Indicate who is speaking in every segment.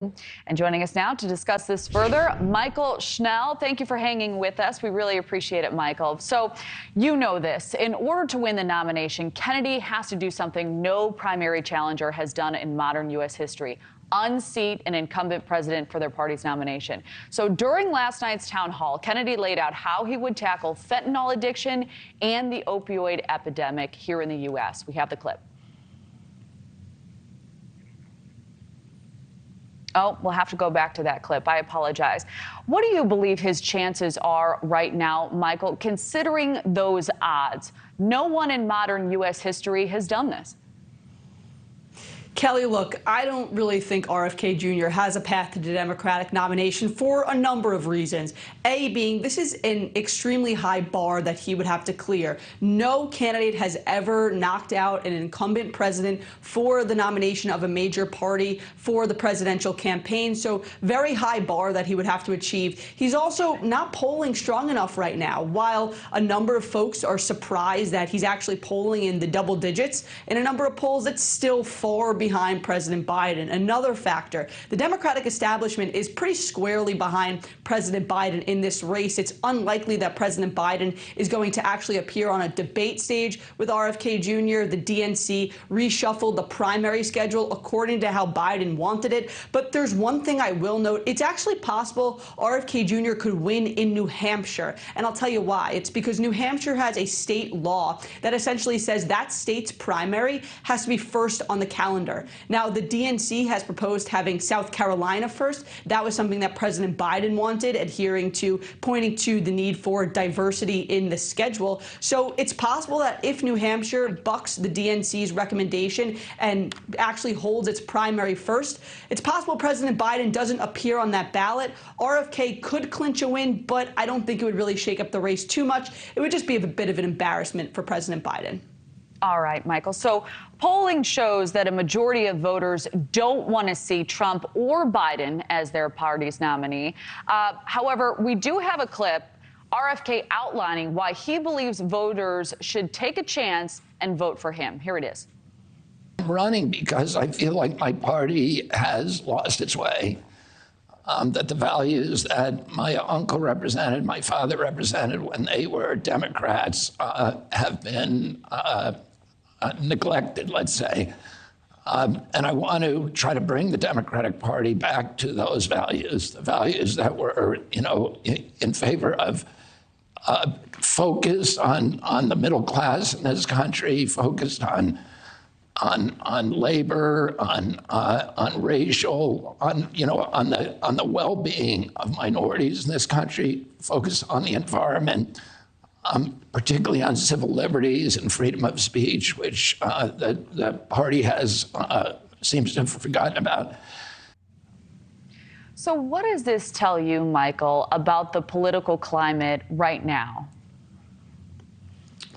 Speaker 1: And joining us now to discuss this further, Mychael Schnell. Thank you for hanging with us. We really appreciate it, Michael. So you know this. In order to win the nomination, Kennedy has to do something no primary challenger has done in modern U.S. history: unseat an incumbent president for their party's nomination. So during last night's town hall, Kennedy laid out how he would tackle fentanyl addiction and the opioid epidemic here in the U.S. We have the clip. Oh, we'll have to go back to that clip. I apologize. What do you believe his chances are right now, Michael, considering those odds? No one in modern U.S. history has done this.
Speaker 2: Kelly, look, I don't really think RFK Jr. has a path to the Democratic nomination for a number of reasons. A being, this is an extremely high bar that he would have to clear. No candidate has ever knocked out an incumbent president for the nomination of a major party for the presidential campaign. So very high bar that he would have to achieve. He's also not polling strong enough right now. While a number of folks are surprised that he's actually polling in the double digits, in a number of polls, it's still far behind President Biden. Another factor, the Democratic establishment is pretty squarely behind President Biden in this race. It's unlikely that President Biden is going to actually appear on a debate stage with RFK Jr. The DNC reshuffled the primary schedule according to how Biden wanted it. But there's one thing I will note. It's actually possible RFK Jr. could win in New Hampshire. And I'll tell you why. It's because New Hampshire has a state law that essentially says that state's primary has to be first on the calendar. Now, the DNC has proposed having South Carolina first. That was something that President Biden wanted, pointing to the need for diversity in the schedule. So it's possible that if New Hampshire bucks the DNC's recommendation and actually holds its primary first, it's possible President Biden doesn't appear on that ballot. RFK could clinch a win, but I don't think it would really shake up the race too much. It would just be a bit of an embarrassment for President Biden.
Speaker 1: All right, Michael. So polling shows that a majority of voters don't want to see Trump or Biden as their party's nominee. However, we do have a clip, RFK outlining why he believes voters should take a chance and vote for him. Here it is.
Speaker 3: I'm running because I feel like my party has lost its way. That the values that my uncle represented, my father represented when they were Democrats have been neglected, let's say. And I want to try to bring the Democratic Party back to those values, the values that were, in favor of focus on the middle class in this country, focused on labor, on racial, on the well-being of minorities in this country, focus on the environment, particularly on civil liberties and freedom of speech, which the party seems to have forgotten about.
Speaker 1: So what does this tell you, Michael, about the political climate right now?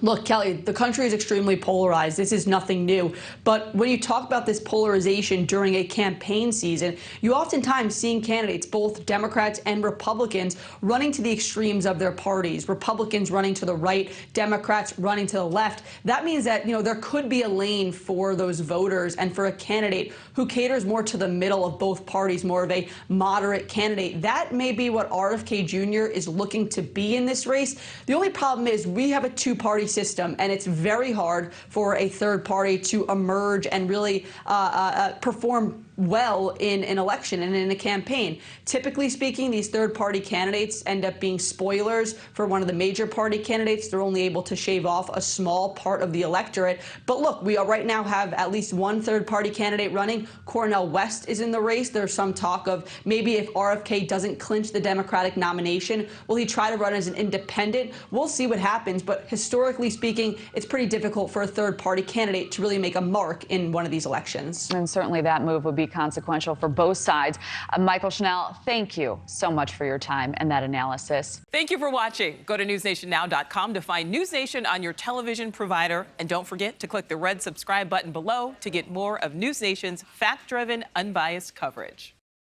Speaker 2: Look, Kelly, the country is extremely polarized. This is nothing new. But when you talk about this polarization during a campaign season, you oftentimes see candidates, both Democrats and Republicans, running to the extremes of their parties. Republicans running to the right, Democrats running to the left. That means that, there could be a lane for those voters and for a candidate who caters more to the middle of both parties, more of a moderate candidate. That may be what RFK Jr. is looking to be in this race. The only problem is we have a two-party system, and it's very hard for a third party to emerge and really perform well in an election and in a campaign. Typically speaking, these third-party candidates end up being spoilers for one of the major party candidates. They're only able to shave off a small part of the electorate. But look, we right now have at least one third-party candidate running. Cornel West is in the race. There's some talk of maybe if RFK doesn't clinch the Democratic nomination, will he try to run as an independent? We'll see what happens. But historically speaking, it's pretty difficult for a third-party candidate to really make a mark in one of these elections.
Speaker 1: And certainly that move would be consequential for both sides. Mychael Schnell, thank you so much for your time and that analysis.
Speaker 4: Thank you for watching. Go to newsnationnow.com to find News Nation on your television provider. And don't forget to click the red subscribe button below to get more of News Nation's fact-driven, unbiased coverage.